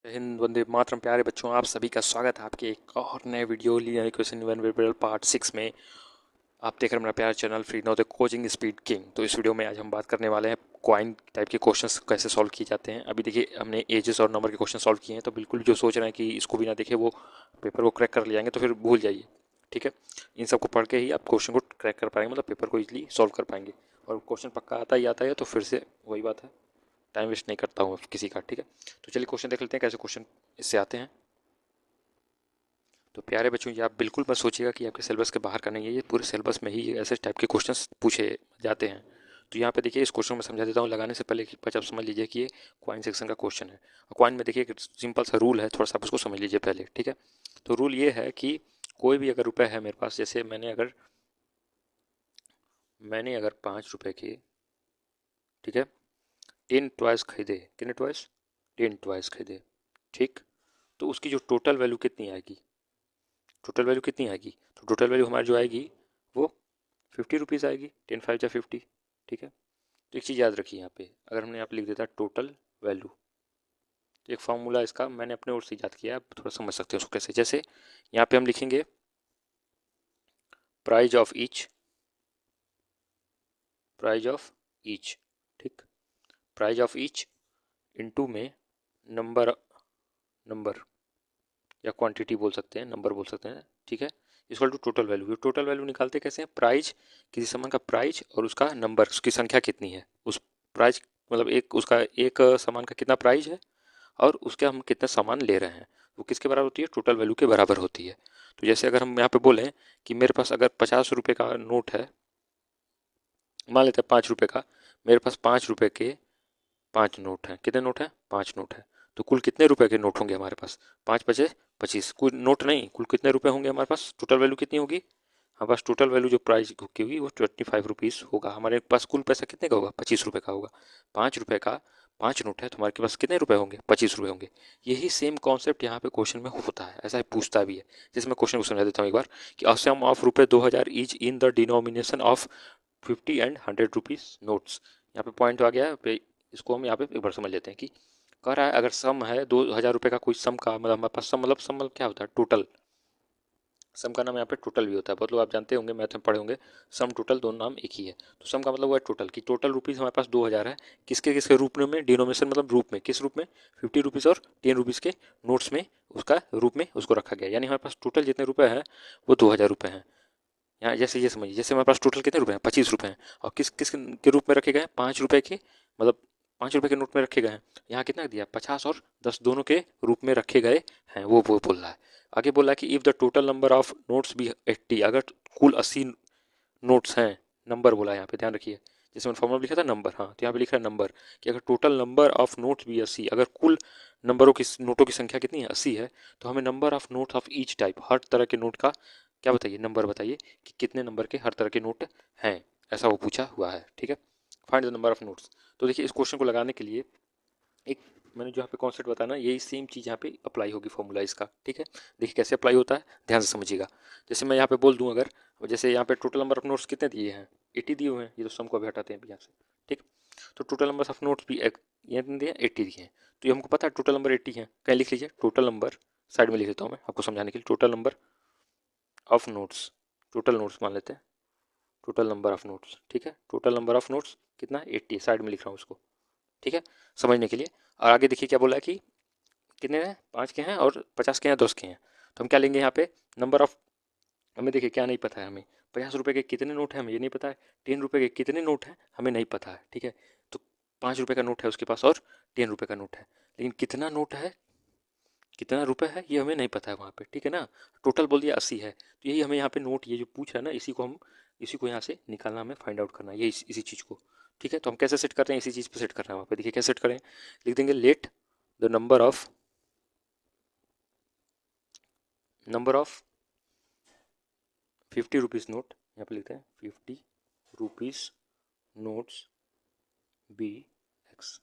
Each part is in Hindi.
जय हिंद, वंदे मातरम। प्यारे बच्चों, आप सभी का स्वागत है आपके एक और नए वीडियो लिया क्वेश्चन वन वेरिएबल पार्ट 6 में। आप देख रहे हैं मेरा प्यारा channel free know the coaching speed king. तो इस वीडियो में आज हम बात करने वाले हैं क्वाइन टाइप के क्वेश्चंस कैसे सॉल्व किए जाते हैं। अभी देखिए, हमने एजेस और नंबर के क्वेश्चन सॉल्व किए हैं, तो बिल्कुल जो सोच रहे हैं कि इसको भी ना देखे वो पेपर को क्रैक कर ले जाएंगे, तो फिर भूल जाइए। ठीक है, इन सबको पढ़ के ही आप क्वेश्चन को क्रैक कर पाएंगे, मतलब पेपर को इजीली सॉल्व कर पाएंगे। और क्वेश्चन पक्का आता ही आता है, तो फिर से वही बात है, टाइम वेस्ट नहीं करता हूँ किसी का। ठीक है, तो चलिए क्वेश्चन देख लेते हैं कैसे क्वेश्चन इससे आते हैं। तो प्यारे बच्चों, ये आप बिल्कुल मत सोचिएगा कि आपके सिलेबस के बाहर का नहीं है, ये पूरे सिलेबस में ही ऐसे टाइप के क्वेश्चंस पूछे जाते हैं। तो यहाँ पे देखिए, इस क्वेश्चन में समझा देता हूँ लगाने से पहले कि आप समझ लीजिए कि ये क्वाइन सेक्शन का क्वेश्चन है। और क्वाइन में देखिए एक सिंपल सा रूल है, थोड़ा सा आप उसको समझ लीजिए पहले। ठीक है, तो रूल ये है कि कोई भी अगर रुपये है मेरे पास, जैसे मैंने अगर 5 रुपये के, ठीक है, 10 टॉयज खरीदे। कितने टॉयज? 10 टॉयज खरीदे। ठीक, तो उसकी जो टोटल वैल्यू कितनी आएगी? टोटल वैल्यू कितनी आएगी? तो टोटल वैल्यू हमारी जो आएगी वो 50 रुपीज़ आएगी। 10 5 जा 50। ठीक है, तो एक चीज़ याद रखिए, यहाँ पे अगर हमने यहाँ पे लिख देता टोटल वैल्यू, तो एक फार्मूला इसका मैंने अपने ओर से याद किया, आप थोड़ा समझ सकते हो उसको कैसे। जैसे यहाँ पे हम लिखेंगे price of each, price of each. ठीक, प्राइज ऑफ ईच इनटू में नंबर, नंबर या क्वांटिटी बोल सकते हैं, नंबर बोल सकते हैं। ठीक है, equal to total value. Total value निकालते कैसे हैं? प्राइज, किसी सामान का प्राइज और उसका नंबर, उसकी संख्या कितनी है, उस प्राइज मतलब एक उसका एक सामान का कितना प्राइज है और उसके हम कितने सामान ले रहे हैं, वो किसके बराबर होती है? टोटल वैल्यू के बराबर होती है। तो जैसे अगर हम यहाँ पे बोलें कि मेरे पास अगर 50 रुपये का नोट है, मान लेते हैं 5 रुपये का, मेरे पास 5 रुपये के 5 नोट हैं। कितने नोट हैं? 5 नोट हैं। तो कुल कितने रुपए के नोट होंगे हमारे पास? 5 5 25। कुल नोट नहीं, कुल कितने रुपए होंगे हमारे पास? टोटल वैल्यू कितनी होगी हमारे पास? टोटल वैल्यू जो प्राइस की होगी वो 25 रुपीज़ होगा। हमारे पास कुल पैसा कितने का होगा? 25 रुपये का होगा। 5 रुपये का 5 नोट है, तो हमारे पास कितने रुपए होंगे? 25 रुपये होंगे। यही सेम कॉन्सेप्ट यहाँ पे क्वेश्चन में होता है, ऐसा ही पूछता भी है। जिसमें क्वेश्चन को समझा देता हूँ एक बार कि अ सम ऑफ रुपये 2000 is in the denomination of 50 and 100 rupees notes. यहाँ पे पॉइंट आ गया है, इसको हम यहाँ पे एक बार समझ लेते हैं कि कह रहा है अगर सम है 2000 रुपये का, कोई सम का मतलब हमारे पास सम मतलब क्या होता है? टोटल। सम का नाम यहाँ पे टोटल भी होता है, बहुत लोग आप जानते होंगे, मैथ में पढ़े होंगे। सम टोटल दोनों नाम एक ही है। तो सम का मतलब वो है टोटल, की टोटल रुपीज़ हमारे पास 2000 है। किसके किसके रूप में? डिनोमिनेशन मतलब रूप में। किस रूप में? 50 रुपीज़ और 10 रुपीज़ के नोट्स में, उसका रूप में उसको रखा गया। यानी हमारे पास टोटल जितने रुपए हैं वो 2000 रुपये हैं। यहाँ जैसे ये समझिए, जैसे हमारे पास टोटल कितने रुपए हैं? 25 रुपये हैं। और किस किस के रूप में रखे गए हैं? 5 रुपये के, मतलब 5 रुपये के नोट में रखे गए हैं। यहाँ कितना दिया? 50 और 10 दोनों के रूप में रखे गए हैं, वो बोल रहा है। आगे बोल रहा है कि if the total number of notes be 80, अगर कुल 80 नोट्स हैं, नंबर बोला है यहाँ पे, ध्यान रखिए। जैसे मैंने फॉर्मूला लिखा था नंबर, हाँ, तो यहाँ पे लिखा है नंबर, कि अगर टोटल नंबर ऑफ नोट्स भी 80, अगर कुल नंबरों की, नोटों की संख्या कितनी है? 80 है, तो हमें number of note of each type, हर तरह के नोट का क्या बताइए? नंबर बताइए कि कितने नंबर के हर तरह के नोट हैं, ऐसा वो पूछा हुआ है। ठीक है, find the number of notes. तो देखिए, इस क्वेश्चन को लगाने के लिए एक मैंने जो यहाँ पे कॉन्सेप्ट बताया ना, यही सेम चीज़ यहाँ पे अप्लाई होगी, फॉर्मूला इसका। ठीक है, देखिए कैसे अप्लाई होता है, ध्यान से समझिएगा। जैसे मैं यहाँ पे बोल दूँ, अगर जैसे यहाँ पे टोटल नंबर ऑफ नोट्स कितने दिए हैं? 80 दिए हुए हैं, ये तो सम को अभी हटाते हैं यहाँ से। ठीक, तो टोटल नंबर ऑफ नोट्स भी ये दिए 80 दिए हैं। तो ये हमको पता है टोटल नंबर 80 है। कहीं लिख लीजिए टोटल नंबर, साइड में लिख लेता हूँ मैं आपको समझाने के लिए। Total number of notes, total notes मान लेते हैं, टोटल नंबर ऑफ नोट्स। ठीक है, टोटल नंबर ऑफ नोट्स कितना है? 80, साइड में लिख रहा हूँ उसको। ठीक है, समझने के लिए। और आगे देखिए क्या बोला है कि कितने हैं? 5 के हैं और 50 के हैं, 10 के हैं। तो हम क्या लेंगे यहाँ पे? नंबर ऑफ, हमें देखिए क्या नहीं पता है हमें, 50 रुपये के कितने नोट हैं हमें ये नहीं पता है, 10 रुपये के कितने नोट हैं हमें नहीं पता है। ठीक है, तो 5 रुपये का नोट है उसके पास और 10 रुपये का नोट है, लेकिन कितना नोट है, कितना रुपए है, ये हमें नहीं पता है वहाँ पे। ठीक है ना, टोटल बोल दिया 80 है, तो यही हमें यहाँ पे नोट, ये जो पूछ रहा है ना, इसी को यहाँ से निकालना, हमें फाइंड आउट करना है, ये इसी चीज़ को। ठीक है, तो हम कैसे सेट कर रहे हैं? इसी चीज़ पे सेट कर रहे हैं वहाँ पे। देखिए कैसे सेट करें, लिख देंगे let the number of 50 rupees note, यहाँ पे लिखते हैं 50 रुपीज़ नोट्स बी एक्स।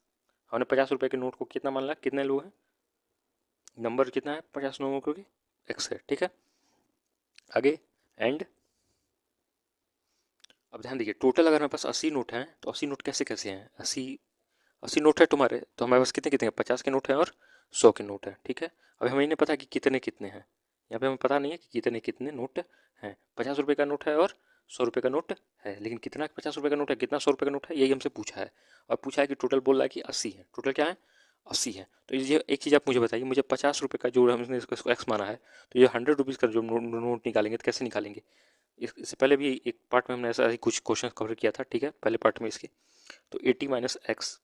हमने 50 रुपये के नोट को कितना मान लिया? कितने लोग हैं? नंबर कितना है 50 लोगों को? एक्स है। ठीक है, आगे एंड, अब ध्यान दीजिए, टोटल अगर हमारे पास 80 नोट हैं, तो 80 नोट कैसे कैसे हैं? 80 80 नोट है तुम्हारे, तो हमारे पास कितने कितने हैं? 50 के नोट हैं और 100 के नोट हैं, ठीक है। अब हमें नहीं पता कि कितने कितने हैं, यहाँ पे हमें पता नहीं है कि कितने कितने नोट हैं। 50 रुपये का नोट है और 100 रुपये का नोट है, लेकिन कितना 50 रुपये का नोट है, कितना 100 रुपये का नोट है, यही हमसे पूछा है। और पूछा है कि टोटल बोल रहा है कि 80 है, टोटल क्या है 80 है। तो ये एक चीज़ आप मुझे बताइए, मुझे 50 रुपये का जो हमने इसको एक्स माना है, तो ये 100 रुपीज़ का जो नोट निकालेंगे तो कैसे निकालेंगे। इससे पहले भी एक पार्ट में हमने ऐसा ही कुछ क्वेश्चन कवर किया था, ठीक है, पहले पार्ट में इसके। तो 80 - x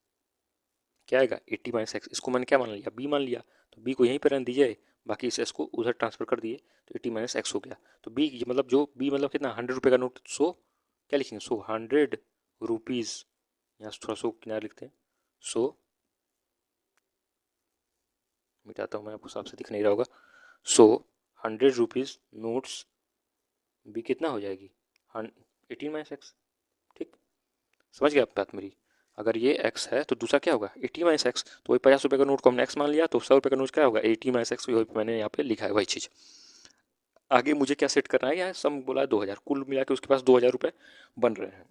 क्या आएगा, 80 - x, इसको मैंने क्या मान लिया, बी मान लिया, तो बी को यहीं पर रहने दीजिए, बाकी इस एस को उधर ट्रांसफर कर दिए, तो 80 - x हो गया। तो बी मतलब जो बी मतलब कितना, 100 रुपये का नोट, सो क्या लिखेंगे, 100 रुपीज़, यहाँ से थोड़ा सो किनारे लिखते हैं, सो मिटाता हूँ मैं, आपको साफ से दिख नहीं रहा होगा। सो 100 रुपीज़ नोट्स बी कितना हो जाएगी, 18 - x, ठीक, समझ गए आप बात मेरी। अगर ये x है तो दूसरा क्या होगा 80 - x, तो वही 50 रुपये का नोट को हमने x मान लिया, तो 100 रुपये का नोट क्या होगा 80 - x, वही मैंने यहाँ पे लिखा है वही चीज़। आगे मुझे क्या सेट करना है, यहाँ सम बोला है 2000, कुल मिला के उसके पास 2000 रुपये बन रहे हैं।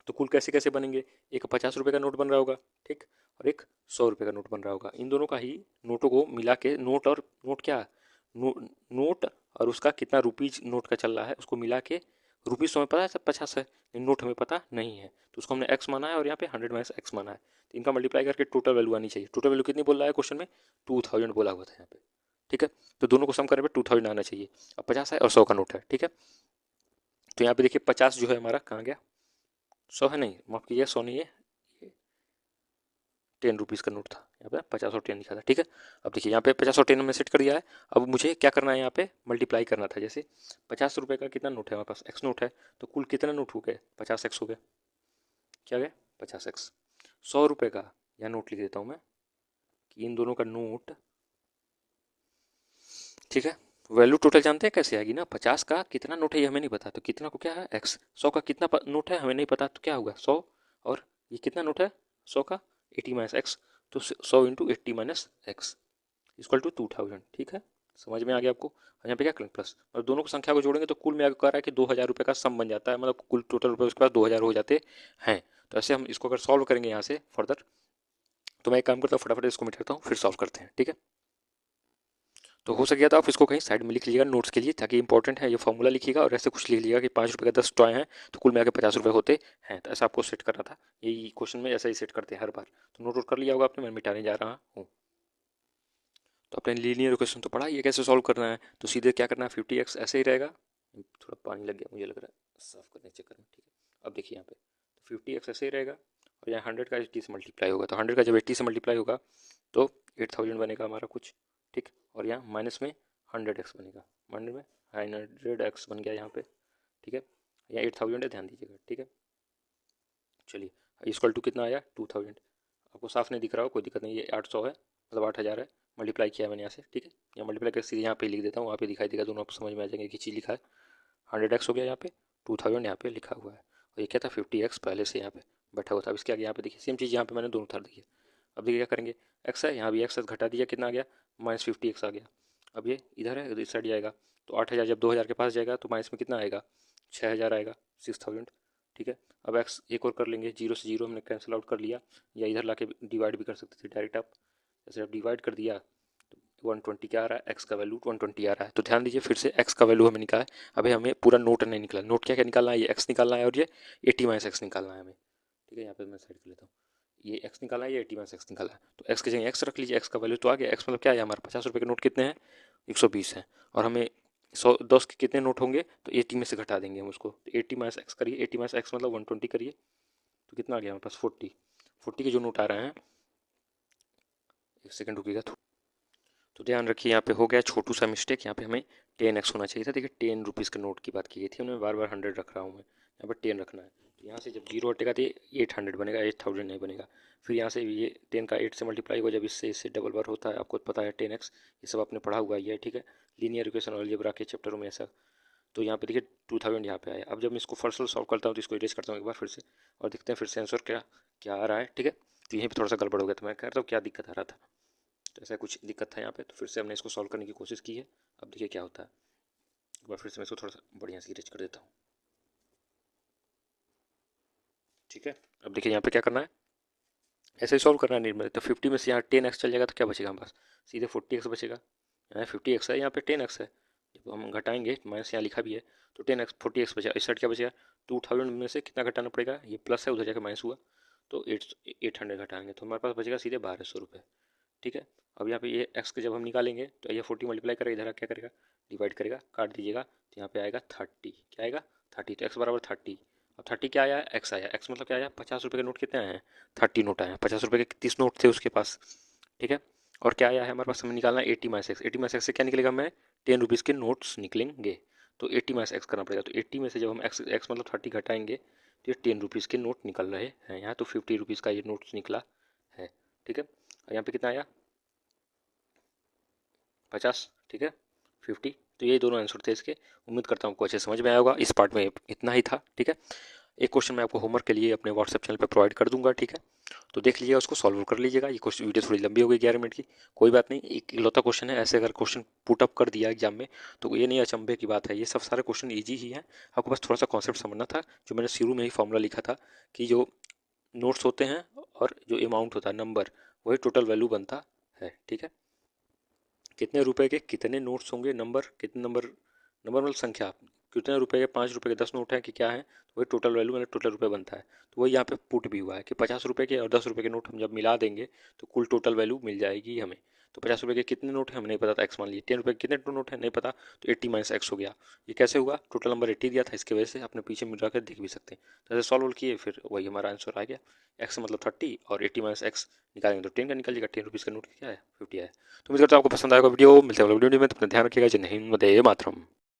तो कुल कैसे कैसे बनेंगे, एक 50 रुपये का नोट बन रहा होगा, ठीक, और एक 100 रुपये का नोट बन रहा होगा। इन दोनों का ही नोटों को मिला के, नोट और नोट क्या, नोट और उसका कितना रुपीज नोट का चल रहा है उसको मिला के, रुपीज तो हमें पता है सब 50 है, लेकिन नोट हमें पता नहीं है, तो उसको हमने एक्स माना है और यहाँ पे 100 - x माना है। तो इनका मल्टीप्लाई करके टोटल वैल्यू आनी चाहिए। टोटल वैल्यू कितनी बोल रहा है क्वेश्चन में, 2000 बोला हुआ था यहाँ पे, ठीक है। तो दोनों को सम करने पे 2000 आना चाहिए। अब 50 है और 100 का नोट है, ठीक है। तो यहाँ पे देखिए 50 जो है हमारा कहाँ गया, 100 है, नहीं माफ कीजिए 100 नहीं है, 10 रुपीज़ का नोट था, यहाँ पे 50 और 10 लिखा था, ठीक है। अब देखिए यहाँ पे 50 और 10 हमने सेट कर दिया है। अब मुझे क्या करना है, यहाँ पे मल्टीप्लाई करना था। जैसे 50 रुपये का कितना नोट है हमारे पास, एक्स नोट है, तो कुल कितना नोट हो गए, 50 x हो गए, क्या गया 50 x। 100 रुपये का यहाँ नोट लिख देता हूँ मैं, कि इन दोनों का नोट, ठीक है, वैल्यू टोटल जानते हैं कैसे आएगी ना, 50 का कितना नोट है ये हमें नहीं पता, तो कितना को क्या है एक्स, 100 का कितना नोट है हमें नहीं पता, तो क्या होगा 100, और ये कितना नोट है 100 का 80 - x, तो 100 × 80 - x इक्वल टू 2000, ठीक है, समझ में आ गया आपको। और यहाँ पे क्या करें प्लस, और दोनों को संख्या को जोड़ेंगे तो कुल में आगे कह रहा है कि 2000 रुपये का सम बन जाता है, मतलब कुल टोटल रुपये उसके पास 2000 हो जाते हैं। तो ऐसे हम इसको अगर सॉल्व करेंगे यहाँ से फर्दर, तो मैं एक काम करता हूँ फटाफट इसको मिटाता हूँ फिर सॉल्व करते हैं, ठीक है। तो हो सकेगा तो आप इसको कहीं साइड में लिख लीजिएगा नोट्स के लिए, ताकि इंपॉर्टेंट है ये फॉर्मूला लिखिएगा, और ऐसे कुछ लिख लीजिएगा कि 5 रुपये का 10 टॉय हैं, तो कुल में आके 50 रुपये होते हैं। तो ऐसा आपको सेट करना था, यही क्वेश्चन में ऐसा ही सेट करते हैं हर बार। तो नोट आउट कर लिया होगा आपने, मैं मिटाने जा रहा हूँ। तो अपने लीनियर इक्वेशन तो पढ़ा, ये कैसे सॉल्व करना है, तो सीधे क्या करना है 50x ऐसे ही रहेगा। थोड़ा पानी लग गया मुझे लग रहा है, साफ करने के चक्कर में, ठीक है। अब देखिए यहाँ पे तो 50x ऐसे ही रहेगा, और यहाँ 100 का 80 से मल्टीप्लाई होगा, तो 100 का जब 80 से मल्टीप्लाई होगा तो 8000 बनेगा हमारा कुछ, ठीक। और यहाँ माइनस में 100x बनेगा, 100x बन गया यहाँ पे, ठीक है। यहाँ 8000 है, ध्यान दीजिएगा, ठीक है। चलिए इक्वल टू कितना आया 2000, आपको साफ नहीं दिख रहा हो कोई दिक्कत नहीं, ये 800 है, मतलब 8000 है, मल्टीप्लाई किया मैंने यहाँ से, ठीक है। यहाँ मल्टीप्लाई कर सीधे यहाँ पे लिख देता हूँ, वहाँ पे दिखाई देगा, दोनों आपको समझ में आ जाएंगे कि चीज़ लिखा है। 100x हो गया यहाँ पे, 2000 यहाँ पे लिखा हुआ है, और ये क्या था 50x पहले से यहाँ पे बैठा हुआ था। अब इसके आगे यहाँ पे देखिए सेम चीज़ यहाँ पे मैंने दोनों उतार दी है। अब देखिए क्या करेंगे, एक्स है यहाँ भी एक्स घटा दिया, कितना आ गया -50x आ गया। अब ये इधर है इस साइड जाएगा, तो 8000 जब 2000 के पास जाएगा तो माइनस में कितना आएगा 6000 आएगा, 6000, ठीक है। अब एक्स एक और कर लेंगे, जीरो से जीरो हमने कैंसिल आउट कर लिया, या इधर लाके डिवाइड भी कर सकते थे डायरेक्ट आप, जैसे आप डिवाइड कर दिया तो 120 क्या आ रहा है, एक्स का वैल्यू 120 आ रहा है। तो ध्यान दीजिए फिर से एक्स का वैल्यू हमें निकाला है, अभी हमें पूरा नोट नहीं निकला, नोट क्या क्या निकालना है, ये एक्स निकालना है और ये 80 - x निकालना है हमें, ठीक है। यहाँ पे मैं साइड कर लेता हूँ, ये एक्स निकाला है, ये 80 - x निकाला है, तो एक्स की जगह एक्स रख लीजिए, एक्स का वैल्यू तो आ गया, एक्स मतलब क्या है हमारे 50 रुपये के नोट कितने हैं 120 हैं, और हमें 110 के कितने नोट होंगे तो 80 में से घटा देंगे हम उसको, तो 80 - x करिए, 80 - x मतलब 120 करिए, तो कितना आ गया हमारे पास 40 के जो नोट आ रहे हैं, एक सेकंड रुकिएगा। तो ध्यान रखिए यहाँ पे हो गया छोटू सा मिस्टेक, यहाँ पे हमें 10x होना चाहिए था। देखिए 10 रुपीज़ के नोट की बात की गई थी, हमने बार बार 100 रख रहा हूँ मैं, यहाँ पर 10 रखना है। तो यहाँ से जब जीरो हटेगा तो 800 बनेगा, 8000 नहीं बनेगा। फिर यहाँ से ये 10 का 8 से मल्टीप्लाई होगा, जब इससे डबल बार होता है, आपको पता है 10x, ये सब आपने पढ़ा हुआ ही है, ठीक है, लीनियर इक्वेशन और अलजेब्रा के चैप्टरों में ऐसा। तो यहाँ पे देखिए 2000 यहाँ पे आया। अब जब मैं इसको फर्स्ट सॉल्व करता हूँ तो इसको इरेज करता हूँ एक बार फिर से, और देखते हैं फिर से आंसर क्या क्या आ रहा है, ठीक है। तो यहीं पर थोड़ा सा गड़बड़ हो गया, तो मैं कह रहा हूँ क्या दिक्कत आ रहा था, तो ऐसा कुछ दिक्कत था यहाँ पे, तो फिर से हमने इसको सॉल्व करने की कोशिश की है। अब देखिए क्या होता है, एक बार फिर से मैं इसको थोड़ा सा बढ़िया से इरेज कर देता हूँ, ठीक है। अब देखिए यहाँ पे क्या करना है, ऐसे ही सॉल्व करना नहीं मतलब। तो 50 में से यहाँ 10x चल जाएगा तो क्या बचेगा हमारे पास, सीधे 40x बचेगा। यहाँ 50x है, यहाँ पे 10x है, जब हम घटाएंगे माइनस यहाँ लिखा भी है तो 10x 40x बचेगा। इस साइड क्या बचेगा, 2000 में से कितना घटाना पड़ेगा, ये प्लस है उधर जाकर माइनस हुआ तो 800 घटाएंगे तो हमारे पास बचेगा सीधे 1200 रुपये। ठीक है। अब यहाँ पे ये एक्स के जब हम निकालेंगे तो ये 40 मल्टीप्लाई करेगा, इधर क्या करेगा, डिवाइड करेगा, काट दीजिएगा तो यहाँ पे आएगा 30। क्या आएगा 30, तो एक्स बराबर 30। अब 30 क्या आया, एक्स आया। एक्स मतलब क्या आया, 50 रुपये के नोट कितने आए हैं, 30 नोट आए हैं। 50 रुपये के 30 नोट थे उसके पास। ठीक है। और क्या आया है हमारे पास, हमें निकालना है 80 - x। 80 - x से क्या निकलेगा, हमें 10 रुपीज़ के नोट्स निकलेंगे। तो 80 - x करना पड़ेगा। तो 80 में से जब हम एक्स एक्स मतलब 30 घटाएंगे तो ये 10 रुपीज़ के नोट निकल रहे हैं यहाँ। तो 50 रुपीज़ का ये नोट्स निकला है। ठीक है। और यहाँ पे कितना आया, 50। ठीक है। 50। तो ये दोनों आंसर थे इसके। उम्मीद करता हूँ आपको अच्छे समझ में आया होगा। इस पार्ट में इतना ही था। ठीक है। एक क्वेश्चन मैं आपको होमवर्क के लिए अपने व्हाट्सएप चैनल पर प्रोवाइड कर दूंगा। ठीक है। तो देख लीजिएगा, उसको सॉल्व कर लीजिएगा। ये क्वेश्चन वीडियो थोड़ी लंबी हो गई 11 मिनट की, कोई बात नहीं, एक इकलौता क्वेश्चन है। ऐसे अगर क्वेश्चन पुट अप कर दिया एग्जाम में तो ये नहीं अचंभे की बात है, ये सब सारे क्वेश्चन ईजी ही हैं। आपको बस थोड़ा सा कॉन्सेप्ट समझना था। जो मैंने शुरू में ही फॉर्मूला लिखा था कि जो नोट्स होते हैं और जो अमाउंट होता है नंबर, वही टोटल वैल्यू बनता है। ठीक है। कितने रुपए के कितने नोट्स होंगे, नंबर कितने नंबर, नंबर मतलब संख्या, कितने रुपए के, 5 रुपए के 10 नोट है कि क्या है, तो वही टोटल वैल्यू मतलब टोटल रुपए बनता है। तो वही यहाँ पे पुट भी हुआ है कि 50 रुपए के और 10 रुपए के नोट हम जब मिला देंगे तो कुल टोटल वैल्यू मिल जाएगी हमें। तो 50 रुपए के कितने नोट हैं हमें नहीं पता था, एक्स मान लीजिए। 10 रुपए के कितने नोट है नहीं पता, तो 80 - x हो गया। ये कैसे हुआ, टोटल नंबर 80 दिया था, इसके वजह से अपने पीछे मिला कर देख भी सकते हैं। तो ऐसे सॉल्व किए, फिर वही हमारा आंसर आ गया। एक्स मतलब 30 और 80 - x निकालेंगे तो 10 का निकल जाएगा। 10 रुपीज़ का नोट क्या है, 50 है। तो उम्मीद करता हूँ आपको पसंद आएगा वीडियो। मिलते हैं अगले वीडियो में, तो अपना ध्यान रखिएगा। जय हिंद, वंदे मातरम।